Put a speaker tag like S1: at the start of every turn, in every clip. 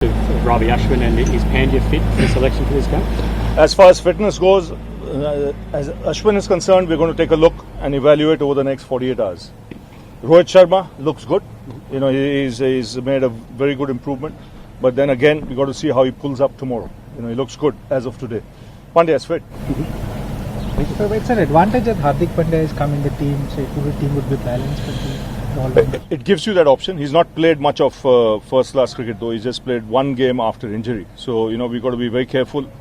S1: Of Ravi Ashwin, and is Pandya fit for the selection for this game?
S2: As far as fitness goes, as Ashwin is concerned, we're going to take a look and evaluate over the next 48 hours. Rohit Sharma looks good. You know, he's made a very good improvement. But then again, we got to see how he pulls up tomorrow. You know, he looks good as of today. Pandya is fit.
S3: So it's an advantage that Hardik Pandya has come in the team, so the team would be balanced.
S2: It gives you that option. He's not played much of first-class cricket, though. He's just played one game after injury. So, you know, we've got to be very careful,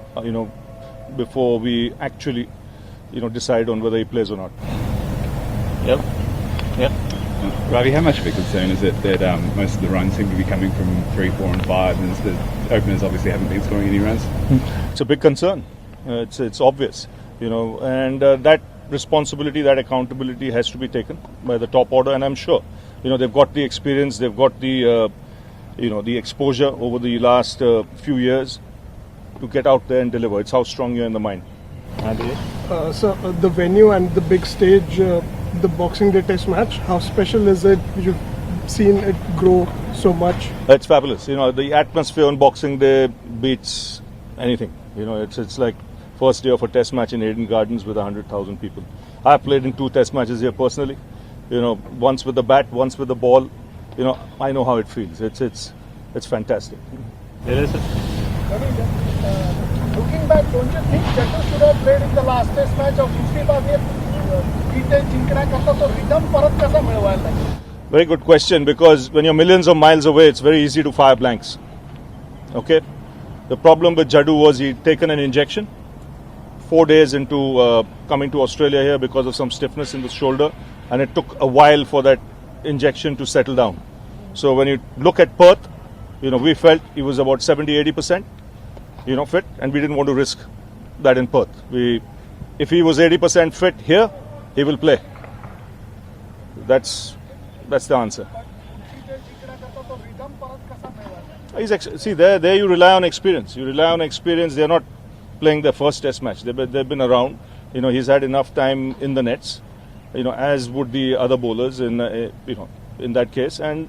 S2: before we actually, decide on whether he plays or not.
S4: Yep. Ravi, how much of a concern is it that most of the runs seem to be coming from 3, 4 and 5 and the openers obviously haven't been scoring any runs?
S2: It's a big concern. It's obvious, and that responsibility, that accountability has to be taken by the top order, and I'm sure, they've got the experience, they've got the, the exposure over the last few years to get out there and deliver. It's how strong you're in the mind.
S5: So the venue and the big stage, the Boxing Day Test match, how special is it? You've seen it grow so much.
S2: It's fabulous. The atmosphere on Boxing Day beats anything. It's like first day of a test match in Eden Gardens with 100,000 people. I've played in 2 test matches here personally. Once with the bat, once with the ball. I know how it feels. It's fantastic.
S5: Looking back, don't you think Jatu should have played in the last test match of
S2: Very good question, because when you're millions of miles away, it's very easy to fire blanks. Okay? The problem with Jadu was he'd taken an injection 4 days into coming to Australia here because of some stiffness in the shoulder, and it took a while for that injection to settle down. So when you look at Perth, we felt he was about 70-80%, fit, and we didn't want to risk that in Perth. If he was 80% fit here, he will play. That's the answer. See, there you rely on experience. They're not playing their first test match. They've been around. He's had enough time in the nets, as would the other bowlers in that case, and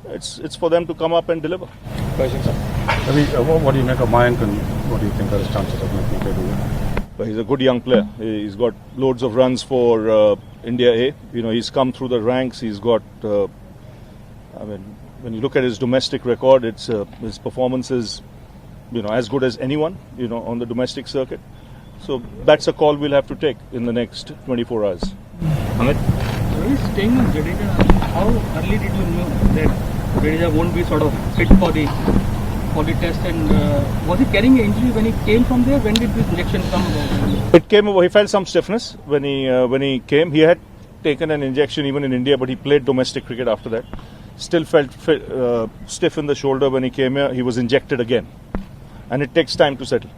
S2: it's for them to come up and deliver.
S6: What do you make of Mayank, and what do you think are his chances of making it well?
S2: But he's a good young player. He's got loads of runs for India A. He's come through the ranks. He's got, when you look at his domestic record, his performance is, as good as anyone, on the domestic circuit. So that's a call we'll have to take in the next 24 hours.
S7: Amit? Staying on Jadeja, how early did you know that Jadeja won't be sort of fit for the test, and was he carrying an injury when he came from there? When did this injection come about?
S2: It came over. He felt some stiffness when he came. He had taken an injection even in India, but he played domestic cricket after that. Still felt stiff in the shoulder when he came here. He was injected again, and it takes time to settle.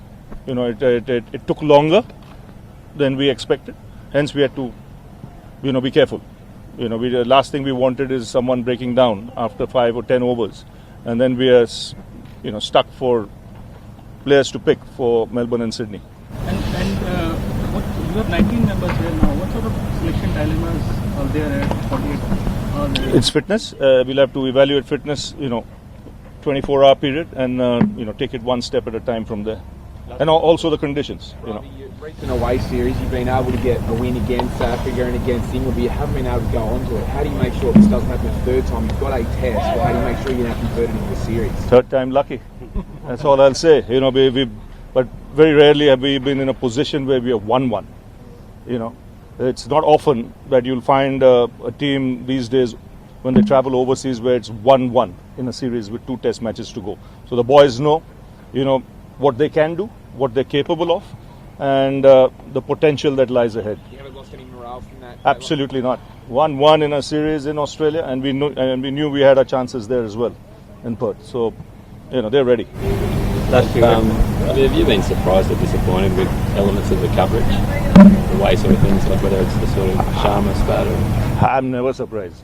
S2: It took longer than we expected. Hence, we had to, be careful. The last thing we wanted is someone breaking down after 5 or 10 overs, and then we are, stuck for players to pick for Melbourne and Sydney.
S7: You have 19 members here now. What sort of selection dilemmas are there at 48?
S2: It's fitness. We'll have to evaluate fitness, 24-hour period, and take it one step at a time from there. And also the conditions.
S8: Recent away series, you've been able to get a win against South Africa and against England, but you haven't been able to go on to it. How do you make sure this doesn't happen a third time? You've got a test, but how do you make sure you're now converted into a series?
S2: Third time lucky. That's all I'll say. But very rarely have we been in a position where we have won one. It's not often that you'll find a team these days when they travel overseas where it's 1-1 in a series with 2 test matches to go. So the boys know, what they can do, what they're capable of, and the potential that lies ahead.
S8: You haven't lost any morale from that?
S2: Absolutely not. 1-1 in a series in Australia, and we knew we had our chances there as well in Perth. So, they're ready.
S9: Have you been surprised or disappointed with elements of the coverage, the way sort of things, like whether it's the sort of Sharma spat or?
S2: I'm never surprised.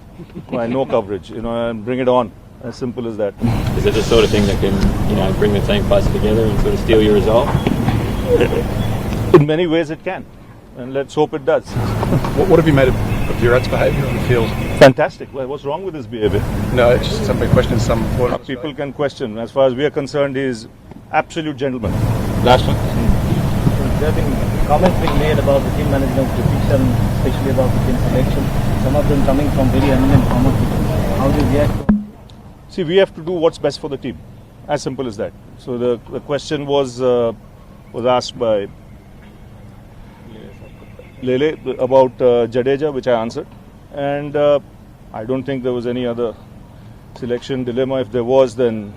S2: No coverage, and bring it on. As simple as that.
S9: Is it the sort of thing that can, bring the team closer together and sort of steal your resolve?
S2: In many ways it can, and let's hope it does.
S6: What have you made of Virat's behaviour on the field
S2: Fantastic. Well, what's wrong with his behavior?
S6: No, it's just somebody questions some form.
S2: People can question. As far as we are concerned, he is absolute gentleman.
S9: Last one.
S10: There have been comments being made about the team management's decision, especially about the team selection. Some of them coming from very eminent former people. How do you react to?
S2: See, we have to do what's best for the team. As simple as that. So the question was asked by Lele about Jadeja, which I answered, and I don't think there was any other selection dilemma. If there was, then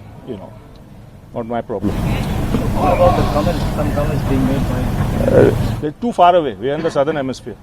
S2: not my problem.
S10: What about the comments? Some comments being made by.
S2: They're too far away. We are in the southern hemisphere.